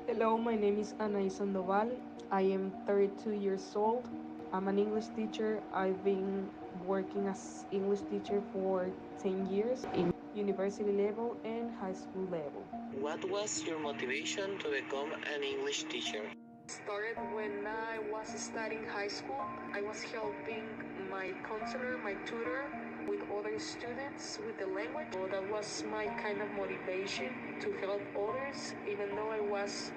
Hello, my name is Anaí Sandoval. I am 32 years old. I'm an English teacher. I've been working as English teacher for 10 years in university level and high school level. What was your motivation to become an English teacher? Started when I was studying high school. I was helping my counselor, my tutor, with other students with the language. So that was my kind of motivation to help others, even though I was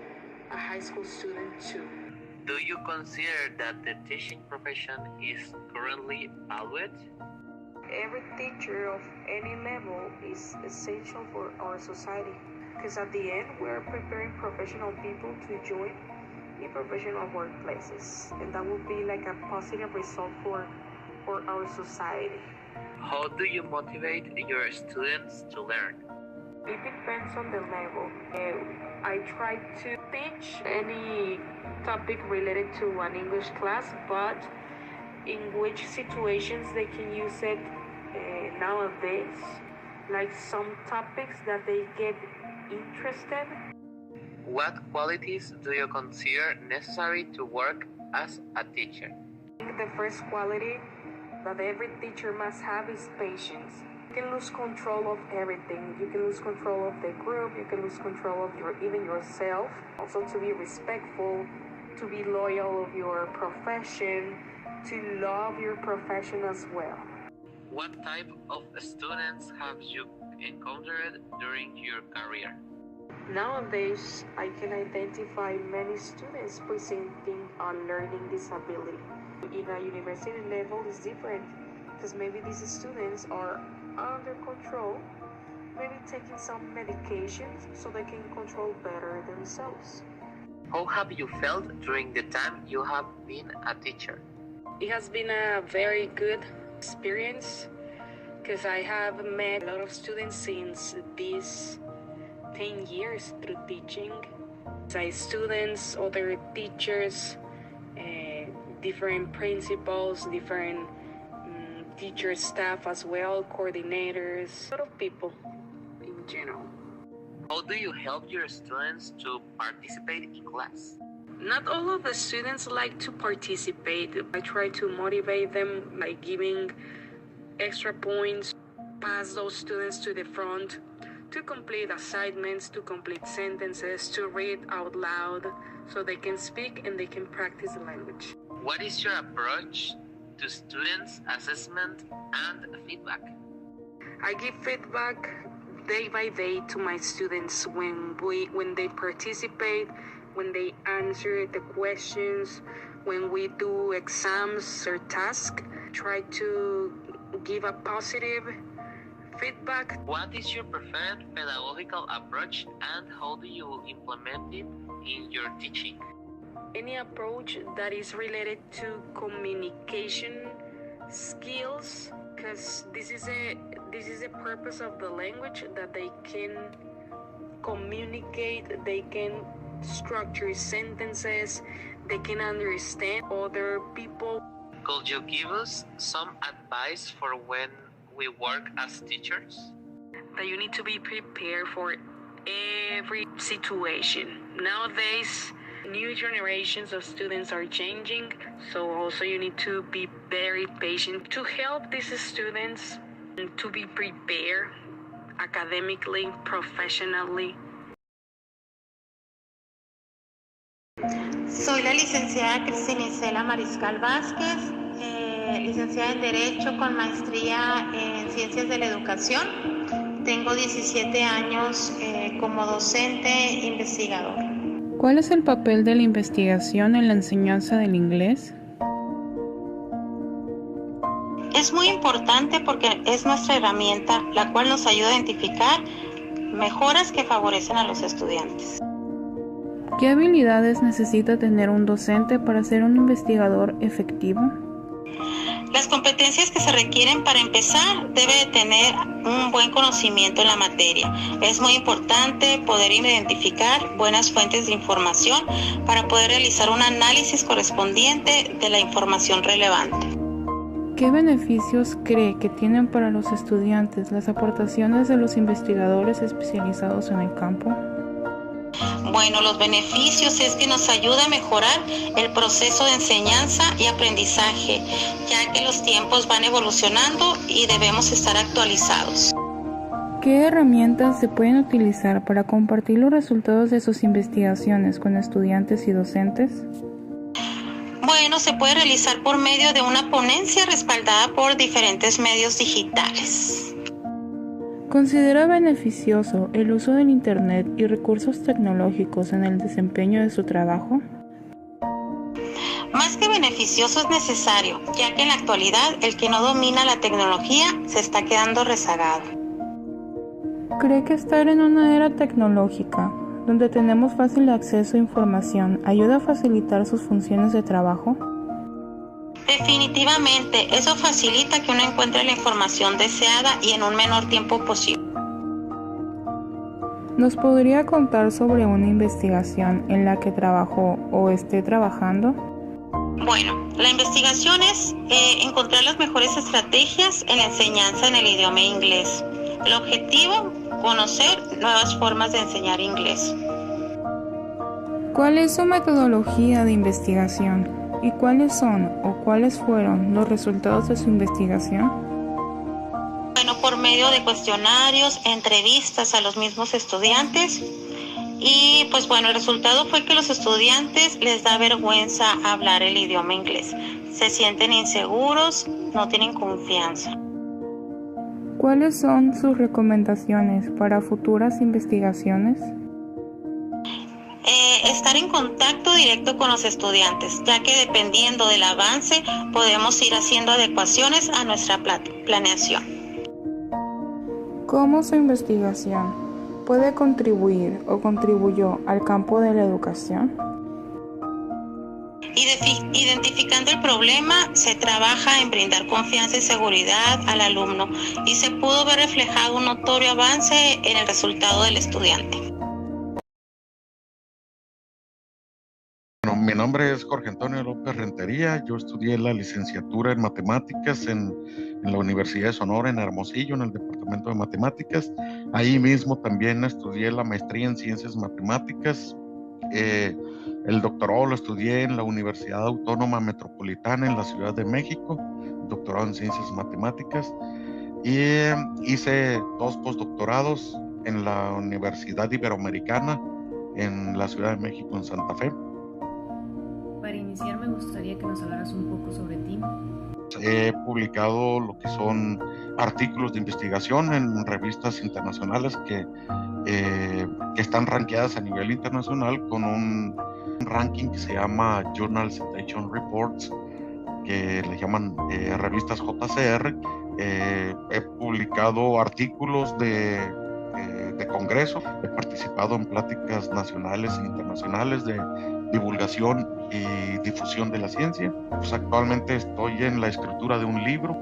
a high school student too. Do you consider that the teaching profession is currently valued? Every teacher of any level is essential for our society, because at the end we are preparing professional people to join in professional workplaces, and that will be like a positive result for our society. How do you motivate your students to learn? It depends on the level. I try to teach any topic related to an English class, but in which situations they can use it nowadays, like some topics that they get interested. What qualities do you consider necessary to work as a teacher? I think the first quality that every teacher must have is patience. You can lose control of everything. You can lose control of the group. You can lose control of even yourself. Also to be respectful, to be loyal of your profession, to love your profession as well. What type of students have you encountered during your career? Nowadays, I can identify many students presenting a learning disability. In a university level, it's different because maybe these students are under control, maybe taking some medications so they can control better themselves. How have you felt during the time you have been a teacher? It has been a very good experience because I have met a lot of students since these 10 years through teaching. Students, other teachers, different principals, different teacher staff as well, coordinators, a lot of people in general. How do you help your students to participate in class? Not all of the students like to participate. I try to motivate them by giving extra points, pass those students to the front, to complete assignments, to complete sentences, to read out loud so they can speak and they can practice the language. What is your approach to students' assessment and feedback? I give feedback day by day to my students when they participate, when they answer the questions, when we do exams or tasks. Try to give a positive feedback. What is your preferred pedagogical approach and how do you implement it in your teaching? Any approach that is related to communication skills, because this is the purpose of the language, that they can communicate, they can structure sentences, they can understand other people. Could you give us some advice for when we work as teachers? That you need to be prepared for every situation. Nowadays, new generations of students are changing, so also you need to be very patient to help these students to be prepared academically, professionally. Soy la licenciada Cristina Isela Mariscal Vázquez, licenciada en Derecho con maestría en Ciencias de la Educación. Tengo 17 años como docente e investigador. ¿Cuál es el papel de la investigación en la enseñanza del inglés? Es muy importante porque es nuestra herramienta, la cual nos ayuda a identificar mejoras que favorecen a los estudiantes. ¿Qué habilidades necesita tener un docente para ser un investigador efectivo? Las competencias que se requieren para empezar debe de tener un buen conocimiento en la materia. Es muy importante poder identificar buenas fuentes de información para poder realizar un análisis correspondiente de la información relevante. ¿Qué beneficios cree que tienen para los estudiantes las aportaciones de los investigadores especializados en el campo? Bueno, los beneficios es que nos ayuda a mejorar el proceso de enseñanza y aprendizaje, ya que los tiempos van evolucionando y debemos estar actualizados. ¿Qué herramientas se pueden utilizar para compartir los resultados de sus investigaciones con estudiantes y docentes? Bueno, se puede realizar por medio de una ponencia respaldada por diferentes medios digitales. ¿Considera beneficioso el uso del Internet y recursos tecnológicos en el desempeño de su trabajo? Más que beneficioso es necesario, ya que en la actualidad el que no domina la tecnología se está quedando rezagado. ¿Cree que estar en una era tecnológica, donde tenemos fácil acceso a información, ayuda a facilitar sus funciones de trabajo? Definitivamente, eso facilita que uno encuentre la información deseada y en un menor tiempo posible. ¿Nos podría contar sobre una investigación en la que trabajó o esté trabajando? Bueno, la investigación es encontrar las mejores estrategias en la enseñanza en el idioma inglés. El objetivo, conocer nuevas formas de enseñar inglés. ¿Cuál es su metodología de investigación? ¿Y cuáles son o cuáles fueron los resultados de su investigación? Bueno, por medio de cuestionarios, entrevistas a los mismos estudiantes. Y pues bueno, el resultado fue que los estudiantes les da vergüenza hablar el idioma inglés. Se sienten inseguros, no tienen confianza. ¿Cuáles son sus recomendaciones para futuras investigaciones? Estar en contacto directo con los estudiantes, ya que dependiendo del avance podemos ir haciendo adecuaciones a nuestra planeación. ¿Cómo su investigación puede contribuir o contribuyó al campo de la educación? Identificando el problema, se trabaja en brindar confianza y seguridad al alumno y se pudo ver reflejado un notorio avance en el resultado del estudiante. Bueno, mi nombre es Jorge Antonio López Rentería. Yo estudié la licenciatura en matemáticas en la Universidad de Sonora, en Hermosillo, en el departamento de matemáticas. Ahí mismo también estudié la maestría en ciencias matemáticas. El doctorado lo estudié en la Universidad Autónoma Metropolitana en la Ciudad de México, doctorado en ciencias matemáticas. Y hice 2 postdoctorados en la Universidad Iberoamericana en la Ciudad de México, en Santa Fe. Para iniciar, me gustaría que nos hablaras un poco sobre ti. He publicado lo que son artículos de investigación en revistas internacionales que están rankeadas a nivel internacional con un ranking que se llama Journal Citation Reports, que le llaman revistas JCR. He publicado artículos de congreso, he participado en pláticas nacionales e internacionales de divulgación y difusión de la ciencia. Pues actualmente estoy en la escritura de un libro.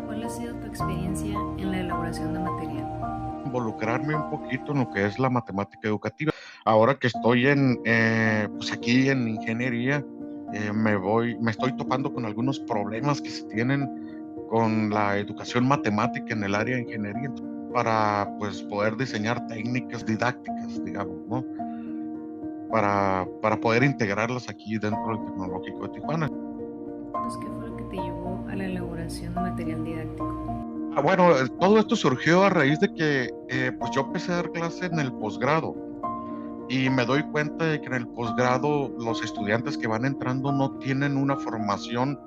¿Cuál ha sido tu experiencia en la elaboración de material? Involucrarme un poquito en lo que es la matemática educativa. Ahora que estoy pues aquí en ingeniería, me estoy topando con algunos problemas que se tienen con la educación matemática en el área de ingeniería para pues poder diseñar técnicas didácticas, digamos, ¿no? Para poder integrarlas aquí dentro del Tecnológico de Tijuana. ¿Qué fue lo que te llevó a la elaboración de material didáctico? Bueno, todo esto surgió a raíz de que pues yo empecé a dar clase en el posgrado y me doy cuenta de que en el posgrado los estudiantes que van entrando no tienen una formación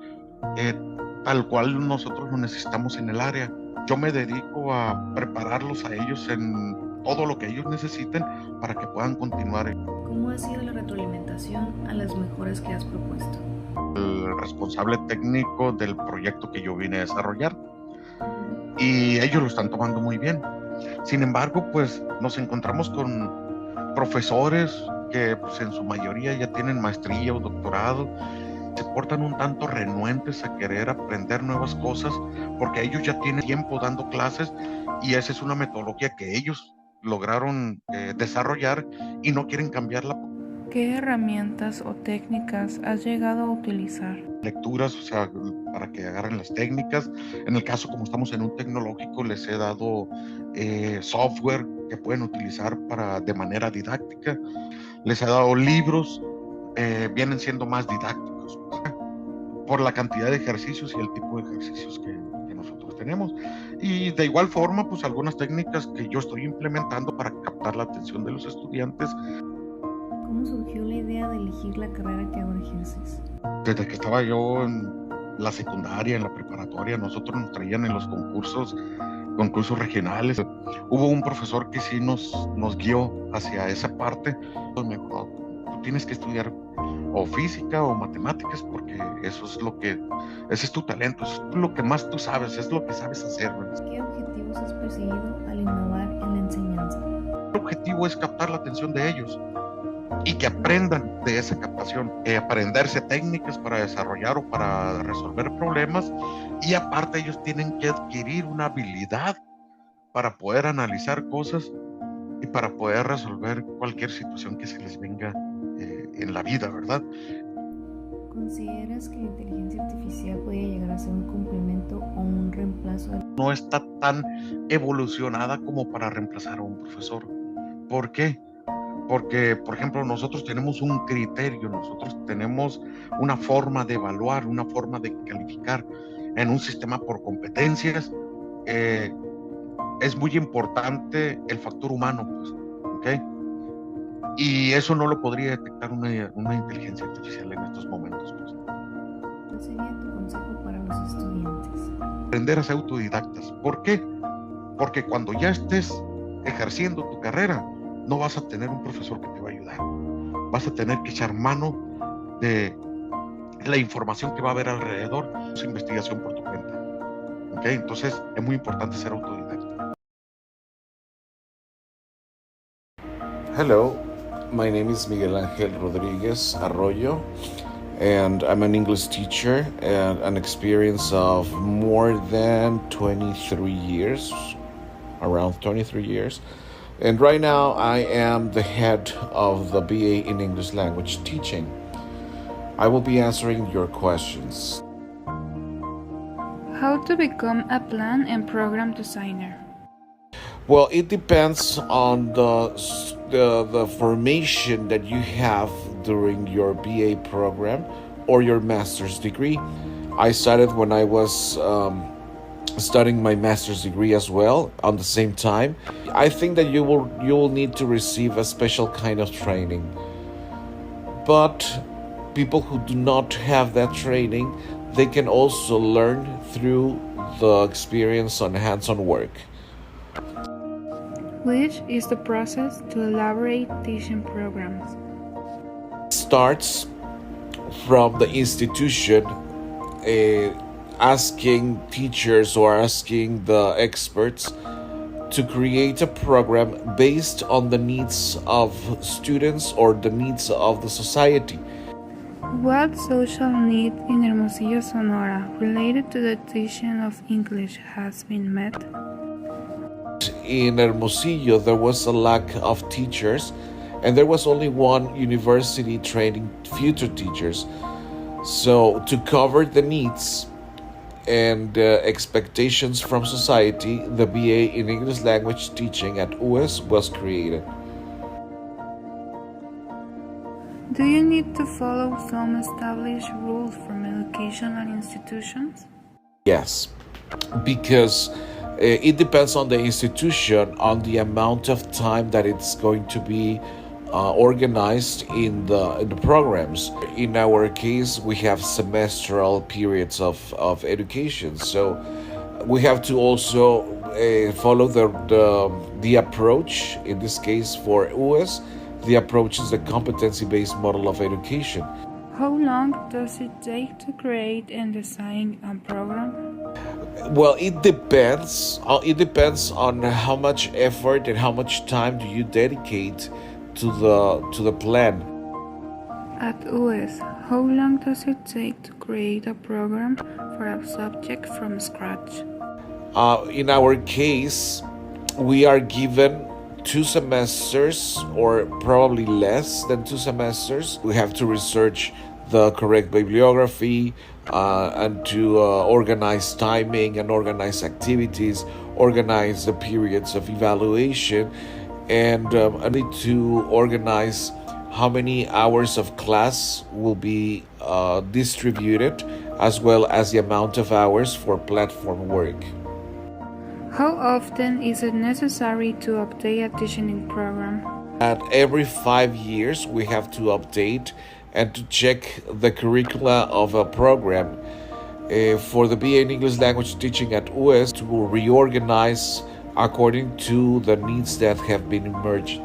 tal cual nosotros lo necesitamos en el área. Yo me dedico a prepararlos a ellos en todo lo que ellos necesiten para que puedan continuar. ¿Cómo ha sido la retroalimentación a las mejoras que has propuesto? El responsable técnico del proyecto que yo vine a desarrollar y ellos lo están tomando muy bien. Sin embargo, pues nos encontramos con profesores que pues en su mayoría ya tienen maestría o doctorado, se portan un tanto renuentes a querer aprender nuevas cosas porque ellos ya tienen tiempo dando clases y esa es una metodología que ellos lograron desarrollar y no quieren cambiarla. ¿Qué herramientas o técnicas has llegado a utilizar? Lecturas, o sea, para que agarren las técnicas. En el caso, como estamos en un tecnológico, les he dado software que pueden utilizar de manera didáctica. les he dado libros, vienen siendo más didácticos, pues, por la cantidad de ejercicios y el tipo de ejercicios que nosotros tenemos. Y de igual forma, pues algunas técnicas que yo estoy implementando para captar la atención de los estudiantes. ¿Cómo surgió la idea de elegir la carrera que ahora ejerces? Desde que estaba yo en la secundaria, en la preparatoria, nosotros nos traían en los concursos regionales. Hubo un profesor que sí nos guió hacia esa parte. Pues me dijo, no, tú tienes que estudiar o física o matemáticas porque eso es ese es tu talento, eso es lo que más tú sabes, es lo que sabes hacer, ¿verdad? ¿Qué objetivos has perseguido al innovar en la enseñanza? El objetivo es captar la atención de ellos y que aprendan de esa captación, aprenderse técnicas para desarrollar o para resolver problemas, y aparte ellos tienen que adquirir una habilidad para poder analizar cosas y para poder resolver cualquier situación que se les venga en la vida, ¿verdad? ¿Consideras que la inteligencia artificial podría llegar a ser un complemento o un reemplazo? No está tan evolucionada como para reemplazar a un profesor. ¿Por qué? Porque, por ejemplo, nosotros tenemos un criterio, nosotros tenemos una forma de evaluar, una forma de calificar en un sistema por competencias. Es muy importante el factor humano, pues, ¿ok? Y eso no lo podría detectar una inteligencia artificial en estos momentos, pues. ¿Cuál sería tu consejo para los estudiantes? Aprender a ser autodidactas. ¿Por qué? Porque cuando ya estés ejerciendo tu carrera, no vas a tener un profesor que te va a ayudar. Vas a tener que echar mano de la información que va a haber alrededor, su investigación por tu cuenta. ¿Ok? Entonces, es muy importante ser autodidacta. Hello, my name is Miguel Ángel Rodríguez Arroyo, and I'm an English teacher and an experience of more than 23 years, around 23 years. And right now I am the head of the BA in English Language Teaching. I will be answering your questions. How to become a plan and program designer? Well, it depends on the formation that you have during your BA program or your master's degree. I started when I was studying my master's degree as well on the same time. I think that you will need to receive a special kind of training. But people who do not have that training, they can also learn through the experience on hands-on work. Which is the process to elaborate teaching programs? Starts from the institution asking teachers or asking the experts to create a program based on the needs of students or the needs of the society. What social need in Hermosillo, Sonora, related to the teaching of English has been met? In Hermosillo, there was a lack of teachers, and there was only one university training future teachers. So, to cover the needs and expectations from society, the BA in English Language Teaching at US was created. Do you need to follow some established rules from educational institutions? Yes, because it depends on the institution, on the amount of time that it's going to be organized in the programs. In our case, we have semestral periods of education, so we have to also follow the approach. In this case, for US, the approach is the competency-based model of education. How long does it take to create and design a program? Well, it depends. It depends on how much effort and how much time do you dedicate to the plan. At US, how long does it take to create a program for a subject from scratch? In our case, we are given 2 semesters or probably less than 2 semesters. We have to research the correct bibliography and to organize timing and organize activities, organize the periods of evaluation, and I need to organize how many hours of class will be distributed, as well as the amount of hours for platform work. How often is it necessary to update a teaching program? At every 5 years, we have to update and to check the curricula of a program. For the BA in English Language Teaching at US, to reorganize according to the needs that have been emerged.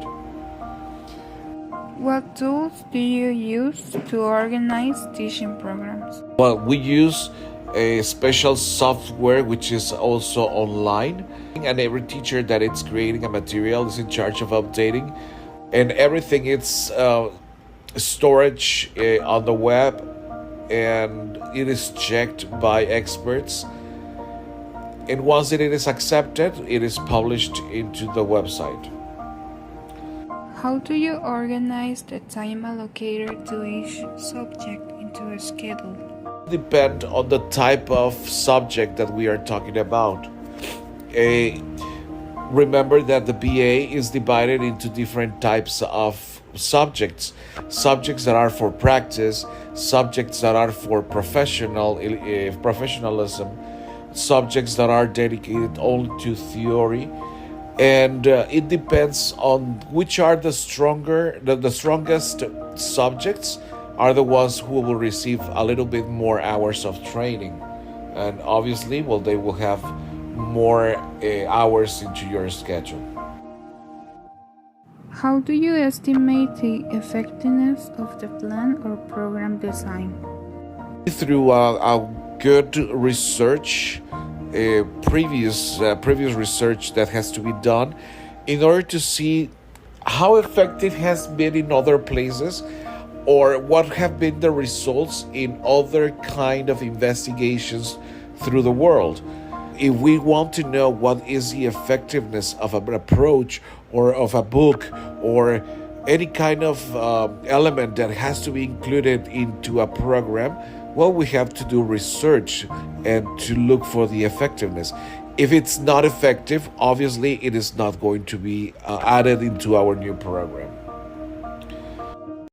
What tools do you use to organize teaching programs? Well, we use a special software which is also online, and every teacher that is creating a material is in charge of updating, and everything is storage on the web, and it is checked by experts, and once it is accepted, it is published into the website. How do you organize the time allocated to each subject into a schedule? Depend on the type of subject that we are talking about. Remember that the BA is divided into different types of subjects that are for practice, subjects that are for professionalism, subjects that are dedicated only to theory, and it depends on which are the strongest subjects are the ones who will receive a little bit more hours of training, and obviously, well, they will have more hours into your schedule. How do you estimate the effectiveness of the plan or program design? Through a good research, previous research that has to be done in order to see how effective has been in other places, or what have been the results in other kind of investigations through the world. If we want to know what is the effectiveness of an approach or of a book or any kind of element that has to be included into a program, well, we have to do research and to look for the effectiveness. If it's not effective, obviously it is not going to be added into our new program.